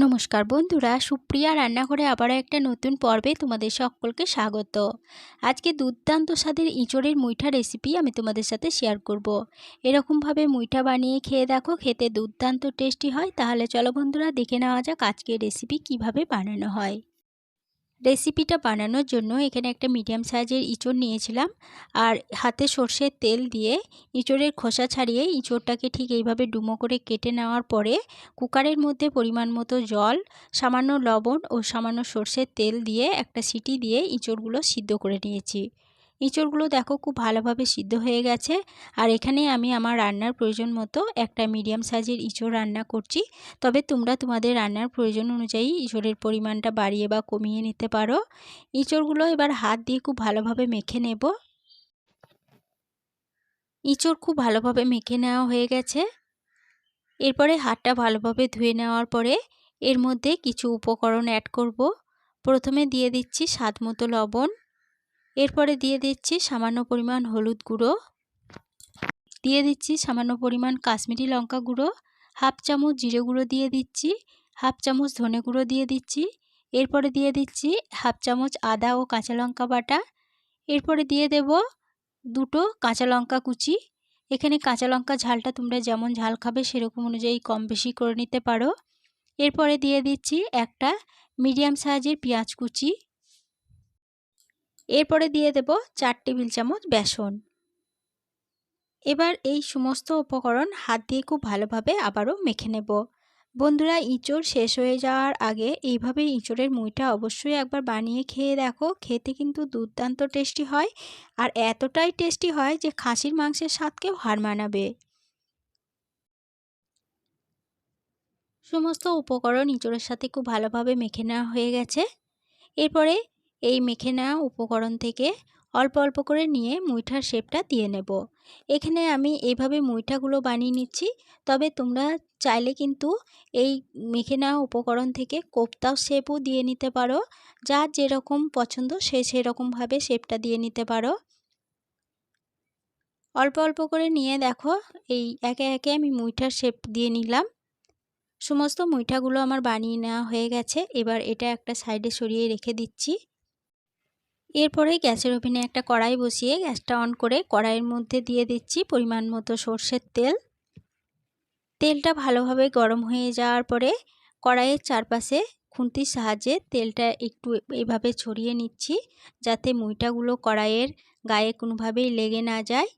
নমস্কার বন্ধুরা, সুপ্রিয়া রান্নাঘরে আবারও একটা নতুন পর্বে তোমাদের সকলকে স্বাগত। আজকে দুর্দান্ত স্বাদের ইঁচড়ের মুইঠা রেসিপি আমি তোমাদের সাথে শেয়ার করব। এরকমভাবে মুইঠা বানিয়ে খেয়ে দেখো, খেতে দুর্দান্ত টেস্টি হয়। তাহলে চলো বন্ধুরা, দেখে নেওয়া যাক আজকের রেসিপি কিভাবে বানানো হয়। রেসিপিটা বানানোর জন্য এখানে একটা মিডিয়াম সাইজের ইঁচড় নিয়েছিলাম, আর হাতে সর্ষের তেল দিয়ে ইঁচড়ের খোসা ছাড়িয়ে ইঁচড়টাকে ঠিক এইভাবে ডুমো করে কেটে নেওয়ার পরে কুকারের মধ্যে পরিমাণ মতো জল, সামান্য লবণ ও সামান্য সর্ষের তেল দিয়ে একটা সিটি দিয়ে ইঁচড়গুলো সিদ্ধ করে নিয়েছি। ইঁচড়গুলো দেখো খুব ভালোভাবে সিদ্ধ হয়ে গেছে। আর এখানে আমি আমার রান্নার প্রয়োজন মতো একটা মিডিয়াম সাইজের ইঁচড় রান্না করছি। তবে তোমরা তোমাদের রান্নার প্রয়োজন অনুযায়ী ইঁচড়ের পরিমাণটা বাড়িয়ে বা কমিয়ে নিতে পারো। ইঁচড়গুলো এবার হাত দিয়ে খুব ভালোভাবে মেখে নেব। ইঁচড় খুব ভালোভাবে মেখে নেওয়া হয়ে গেছে। এরপরে হাতটা ভালোভাবে ধুয়ে নেওয়ার পরে এর মধ্যে কিছু উপকরণ অ্যাড করব। প্রথমে দিয়ে দিচ্ছি স্বাদ মতো লবণ, এরপরে দিয়ে দিচ্ছি সামান্য পরিমাণ হলুদ গুঁড়ো, দিয়ে দিচ্ছি সামান্য পরিমাণ কাশ্মীরি লঙ্কা গুঁড়ো, হাফ চামচ জিরে গুঁড়ো দিয়ে দিচ্ছি, হাফ চামচ ধনে গুঁড়ো দিয়ে দিচ্ছি, এরপরে দিয়ে দিচ্ছি হাফ চামচ আদা ও কাঁচা লঙ্কা বাটা, এরপরে দিয়ে দেব দুটো কাঁচা লঙ্কা কুচি। এখানে কাঁচা লঙ্কা ঝালটা তোমরা যেমন ঝাল খাবে সেরকম অনুযায়ী কম বেশি করে নিতে পারো। এরপরে দিয়ে দিচ্ছি একটা মিডিয়াম সাইজের পেঁয়াজ কুচি, এরপরে দিয়ে দেব 4 টেবিল চামচ বেসন। এবার এই সমস্ত উপকরণ হাত দিয়ে খুব ভালোভাবে আবারও মেখে নেব। বন্ধুরা, ইঁচড় শেষ হয়ে যাওয়ার আগে এইভাবে ইঁচড়ের মুইটা অবশ্যই একবার বানিয়ে খেয়ে দেখো, খেতে কিন্তু দুর্দান্ত টেস্টি হয়। আর এতটাই টেস্টি হয় যে খাসির মাংসের স্বাদকেও হার মানাবে। সমস্ত উপকরণ ইঁচড়ের সাথে খুব ভালোভাবে মেখে নেওয়া হয়ে গেছে। এরপরে এই মেখে নেওয়া উপকরণ থেকে অল্প অল্প করে নিয়ে মুইঠার শেপটা দিয়ে নেব। এখানে আমি এইভাবে মুইঠাগুলো বানিয়ে নিচ্ছি। তবে তোমরা চাইলে কিন্তু এই মেখে নেওয়া উপকরণ থেকে কোপ্তাও শেপও দিয়ে নিতে পারো। যার যেরকম পছন্দ সে সেরকমভাবে শেপটা দিয়ে নিতে পারো। অল্প অল্প করে নিয়ে দেখো এই একে একে আমি মুইঠার শেপ দিয়ে নিলাম। সমস্ত মুইঠাগুলো আমার বানিয়ে নেওয়া হয়ে গেছে। এবার এটা একটা সাইডে সরিয়ে রেখে দিচ্ছি। এরপরে গ্যাসের ওভেনে একটা কড়াই বসিয়ে গ্যাসটা অন করে কড়াইয়ের মধ্যে দিয়ে দিচ্ছি পরিমাণ মতো সর্ষের তেল। তেলটা ভালোভাবে গরম হয়ে যাওয়ার পরে কড়াইয়ের চারপাশে খুন্তির সাহায্যে তেলটা একটু এভাবে ছড়িয়ে নিচ্ছি, যাতে মুইঠাগুলো কড়াইয়ের গায়ে কোনোভাবেই লেগে না যায়।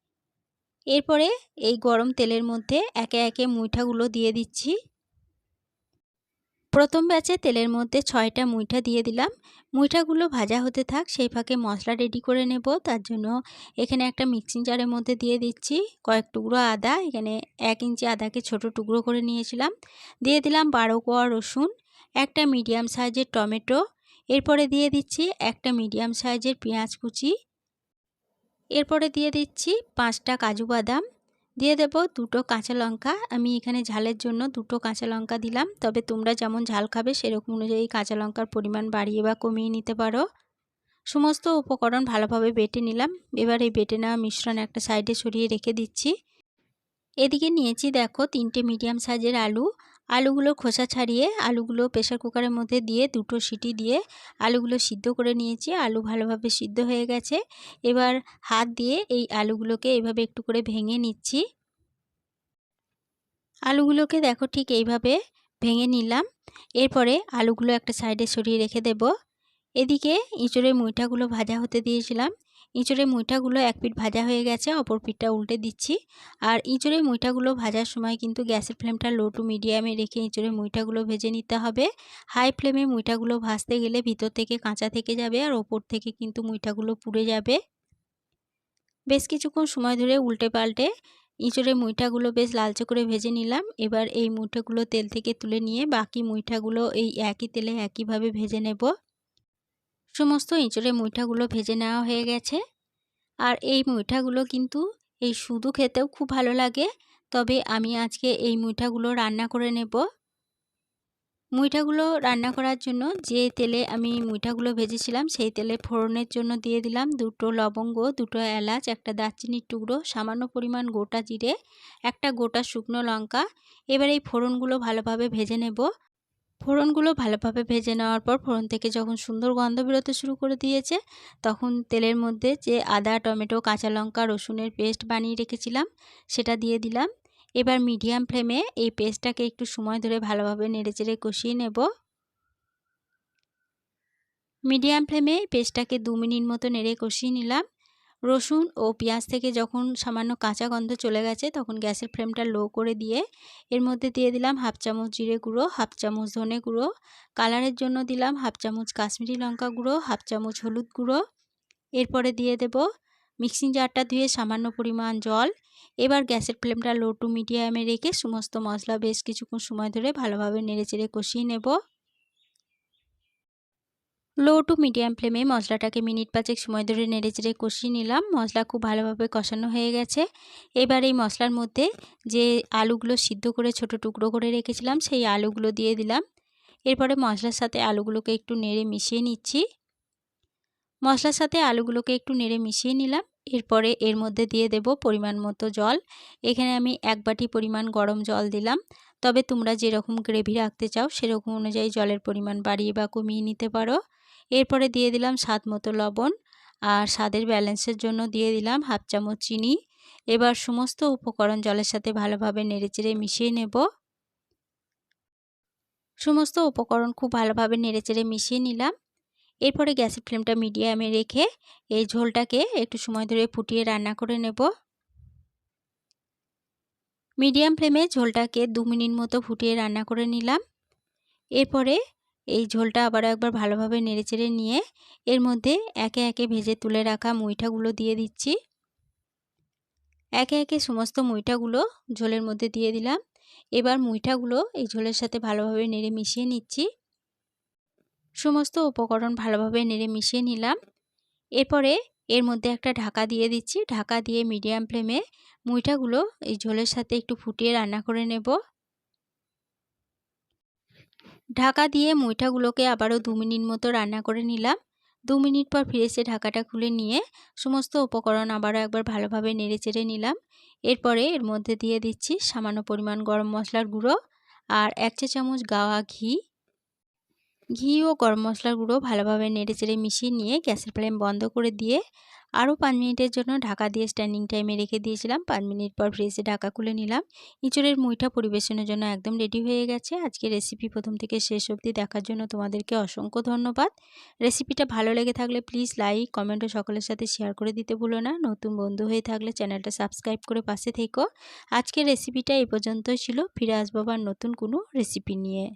এরপরে এই গরম তেলের মধ্যে একে একে মুইঠাগুলো দিয়ে দিচ্ছি। প্রথম ব্যাচে তেলের মধ্যে 6টা মুইঠা দিয়ে দিলাম। মুইঠাগুলো ভাজা হতে থাক, সেই ফাঁকে মশলা রেডি করে নেব। তার জন্য এখানে একটা মিক্সিং জারের মধ্যে দিয়ে দিচ্ছি কয়েক টুকরো আদা। এখানে 1 ইঞ্চি আদাকে ছোট টুকরো করে নিয়েছিলাম। দিয়ে দিলাম 12 কোয়া রসুন, একটা মিডিয়াম সাইজের টমেটো, এরপরে দিয়ে দিচ্ছি একটা মিডিয়াম সাইজের পেঁয়াজ কুচি, এরপরে দিয়ে দিচ্ছি 5টা কাজু বাদাম, দিয়ে দেব দুটো কাঁচা লঙ্কা। আমি এখানে ঝালের জন্য দুটো কাঁচা লঙ্কা দিলাম। তবে তোমরা যেমন ঝাল খাবে সেরকম অনুযায়ী কাঁচা লঙ্কার পরিমাণ বাড়িয়ে বা কমিয়ে নিতে পারো। সমস্ত উপকরণ ভালোভাবে বেটে নিলাম। এবার এই বেটে নেওয়া মিশ্রণ একটা সাইডে সরিয়ে রেখে দিচ্ছি। এদিকে নিয়েছি দেখো 3টে মিডিয়াম সাইজের আলু। আলুগুলো খোসা ছাড়িয়ে আলুগুলো প্রেসার কুকারের মধ্যে দিয়ে দুটো সিটি দিয়ে আলুগুলো সিদ্ধ করে নিয়েছি। আলু ভালোভাবে সিদ্ধ হয়ে গেছে। এবার হাত দিয়ে এই আলুগুলোকে এভাবে একটু করে ভেঙে নিচ্ছি। আলুগুলোকে দেখো ঠিক এইভাবে ভেঙে নিলাম। এরপরে আলুগুলো একটা সাইডে সরিয়ে রেখে দেব। এদিকে ইঁচড়ের মুইঠাগুলো ভাজা হতে দিয়েছিলাম। ইঁচড়ের মুইঠাগুলো এক পিঠ ভাজা হয়ে গেছে, অপর পিঠটা উল্টে দিচ্ছি। আর ইঁচড়ের মুইঠাগুলো ভাজার সময় কিন্তু গ্যাসের ফ্লেমটা লো টু মিডিয়ামে রেখে ইঁচড়ের মুইঠাগুলো ভেজে নিতে হবে। হাই ফ্লেমে মুইঠাগুলো ভাজতে গেলে ভিতর থেকে কাঁচা থেকে যাবে আর ওপর থেকে কিন্তু মুইঠাগুলো পুড়ে যাবে। বেশ কিছুক্ষণ সময় ধরে উল্টে পাল্টে ইঁচড়ের মুইঠাগুলো বেশ লালচে করে ভেজে নিলাম। এবার এই মুইঠাগুলো তেল থেকে তুলে নিয়ে বাকি মুইঠাগুলো এই একই তেলে একইভাবে ভেজে নেব। সমস্ত ইঁচড়ের মুইঠাগুলো ভেজে নেওয়া হয়ে গেছে। আর এই মুইঠাগুলো কিন্তু এই শুধু খেতেও খুব ভালো লাগে। তবে আমি আজকে এই মুইঠাগুলো রান্না করে নেব। মুইঠাগুলো রান্না করার জন্য যে তেলে আমি মুইঠাগুলো ভেজেছিলাম সেই তেলে ফোড়নের জন্য দিয়ে দিলাম দুটো লবঙ্গ, দুটো এলাচ, একটা দারচিনির টুকরো, সামান্য পরিমাণ গোটা জিরে, একটা গোটা শুকনো লঙ্কা। এবার এই ফোড়নগুলো ভালোভাবে ভেজে নেব। ফোড়নগুলো ভালোভাবে ভেজে নেওয়ার পর ফোড়ন থেকে যখন সুন্দর গন্ধ বেরোতে শুরু করে দিয়েছে, তখন তেলের মধ্যে যে আদা, টমেটো, কাঁচা লঙ্কা, রসুনের পেস্ট বানিয়ে রেখেছিলাম সেটা দিয়ে দিলাম। এবার মিডিয়াম ফ্লেমে এই পেস্টটাকে একটু সময় ধরে ভালোভাবে নেড়েচেড়ে কষিয়ে নেব। মিডিয়াম ফ্লেমে পেস্টটাকে 2 মিনিট মতো নেড়ে কষিয়ে নিলাম। রসুন ও পেঁয়াজ থেকে যখন সামান্য কাঁচা গন্ধ চলে গেছে, তখন গ্যাসের ফ্লেমটা লো করে দিয়ে এর মধ্যে দিয়ে দিলাম হাফ চামচ জিরে গুঁড়ো, হাফ চামচ ধনে গুঁড়ো, কালারের জন্য দিলাম হাফ চামচ কাশ্মীরি লঙ্কা গুঁড়ো, হাফ চামচ হলুদ গুঁড়ো। এরপরে দিয়ে দেব মিক্সিং জারটা ধুয়ে সামান্য পরিমাণ জল। এবার গ্যাসের ফ্লেমটা লো টু মিডিয়ামে রেখে সমস্ত মশলা বেশ কিছুক্ষণ সময় ধরে ভালোভাবে নেড়েচেড়ে কষিয়ে নেব। লো টু মিডিয়াম ফ্লেমে মশলাটাকে মিনিট 5 সময় ধরে নেড়েচেড়ে কষিয়ে নিলাম। মশলা খুব ভালোভাবে কষানো হয়ে গেছে। এবার এই মশলার মধ্যে যে আলুগুলো সিদ্ধ করে ছোট টুকরো করে রেখেছিলাম সেই আলুগুলো দিয়ে দিলাম। এরপরে মশলার সাথে আলুগুলোকে একটু নেড়ে মিশিয়ে নিচ্ছি। মশলার সাথে আলুগুলোকে একটু নেড়ে মিশিয়ে নিলাম। এরপরে এর মধ্যে দিয়ে দেব পরিমাণ মতো জল। এখানে আমি 1 বাটি পরিমাণ গরম জল দিলাম। তবে তোমরা যেরকম গ্রেভি রাখতে চাও সেরকম অনুযায়ী জলের পরিমাণ বাড়িয়ে বা কমিয়ে নিতে পারো। এরপরে দিয়ে দিলাম স্বাদ মতো লবণ, আর স্বাদের ব্যালেন্সের জন্য দিয়ে দিলাম হাফ চামচ চিনি। এবার সমস্ত উপকরণ জলের সাথে ভালোভাবে নেড়েচেড়ে মিশিয়ে নেব। সমস্ত উপকরণ খুব ভালোভাবে নেড়েচেড়ে মিশিয়ে নিলাম। এরপরে গ্যাসের ফ্লেমটা মিডিয়ামে রেখে এই ঝোলটাকে একটু সময় ধরে ফুটিয়ে রান্না করে নেব। মিডিয়াম ফ্লেমে ঝোলটাকে 2 মিনিট মতো ফুটিয়ে রান্না করে নিলাম। এরপরে এই ঝোলটা আবারও একবার ভালোভাবে নেড়েচেড়ে নিয়ে এর মধ্যে একে একে ভেজে তুলে রাখা মুইঠাগুলো দিয়ে দিচ্ছি। একে একে সমস্ত মুইঠাগুলো ঝোলের মধ্যে দিয়ে দিলাম। এবার মুইঠাগুলো এই ঝোলের সাথে ভালোভাবে নেড়ে মিশিয়ে নিচ্ছি। সমস্ত উপকরণ ভালোভাবে নেড়ে মিশিয়ে নিলাম। এরপরে এর মধ্যে একটা ঢাকা দিয়ে দিচ্ছি। ঢাকা দিয়ে মিডিয়াম ফ্লেমে মুইঠাগুলো এই ঝোলের সাথে একটু ফুটিয়ে রান্না করে নেব। ঢাকা দিয়ে মুইঠাগুলোকে আবারও 2 মিনিট মতো রান্না করে নিলাম। 2 মিনিট পর ফিরে এসে ঢাকাটা খুলে নিয়ে সমস্ত উপকরণ আবারও একবার ভালোভাবে নেড়েচেড়ে নিলাম। এরপরে এর মধ্যে দিয়ে দিচ্ছি সামান্য পরিমাণ গরম মশলার গুঁড়ো আর 1 চা চামচ গাওয়া ঘি। ঘি ও গরম মশলার গুঁড়ো ভালোভাবে নেড়েচেড়ে মিশিয়ে নিয়ে গ্যাসের ফ্লেম বন্ধ করে দিয়ে আরও 5 মিনিটের জন্য ঢাকা দিয়ে স্ট্যান্ডিং টাইমে রেখে দিয়েছিলাম। 5 মিনিট পর ফ্রিজে ঢাকা খুলে নিলাম। ইঁচড়ের মুইঠা পরিবেশনের জন্য একদম রেডি হয়ে গেছে। আজকের রেসিপি প্রথম থেকে শেষ অবধি দেখার জন্য তোমাদেরকে অসংখ্য ধন্যবাদ। রেসিপিটা ভালো লেগে থাকলে প্লিজ লাইক, কমেন্ট ও সকলের সাথে শেয়ার করে দিতে ভুলো না। নতুন বন্ধু হয়ে থাকলে চ্যানেলটা সাবস্ক্রাইব করে পাশে থেকো। আজকের রেসিপিটা এই পর্যন্তই ছিল। ফিরে আসবো আবার নতুন কোনো রেসিপি নিয়ে।